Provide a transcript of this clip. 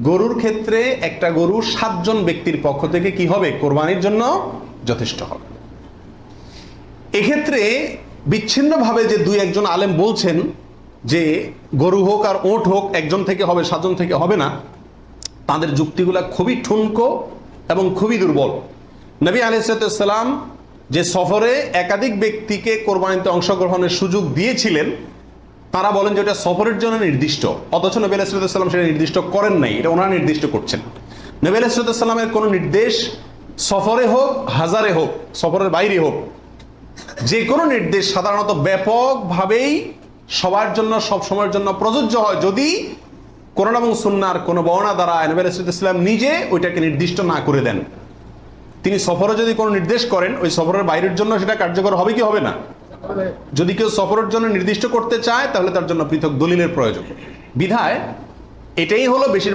গরুর ক্ষেত্রে একটা গরু 7 জন ব্যক্তির পক্ষ থেকে কি হবে? কোরবানির জন্য যথেষ্ট হবে। এক্ষেত্রে বিচ্ছিন্নভাবে যে 2-1 জন আলেম বলছেন যে গরু হোক আর ওট হোক একজন থেকে হবে, 7 জন থেকে হবে না, তাদের যুক্তিগুলা খুবই ঠুনকো এবং খুবই দুর্বল। নবী আলাইহিস সালাম যে সফরে একাধিক ব্যক্তিকে কোরবানিতে অংশগ্রহণের সুযোগ দিয়েছিলেন, তারা বলেন যে এটা সফরের জন্য নির্দিষ্ট, অথচ নবী আলাইহিস সালাম সেটা নির্দিষ্ট করেন নাই, এটা ওনারা নির্দিষ্ট করছেন। নবী আলাইহিস সালামের কোনো নির্দেশ সফরে হোক, হাজারে হোক, সফরের বাইরে হোক, যে কোনো নির্দেশ সাধারণত ব্যাপকভাবেই সবার জন্য সব সময়ের জন্য প্রযোজ্য হয়, যদি কোরআন এবং সুন্নাহর কোনো বর্ণনা দ্বারা নবী আলাইহিস সালাম নিজে ওইটাকে নির্দিষ্ট না করে দেন। তিনি সফরে যদি কোনো নির্দেশ করেন, ওই সফরের বাইরের জন্য সেটা কার্যকর হবে কি হবে না? যদি কেউ সফরের জন্য নির্দিষ্ট করতে চায় তাহলে তার জন্য পৃথক দলিলের প্রয়োজন। বিধায় এটাই হলো বেশিরভাগ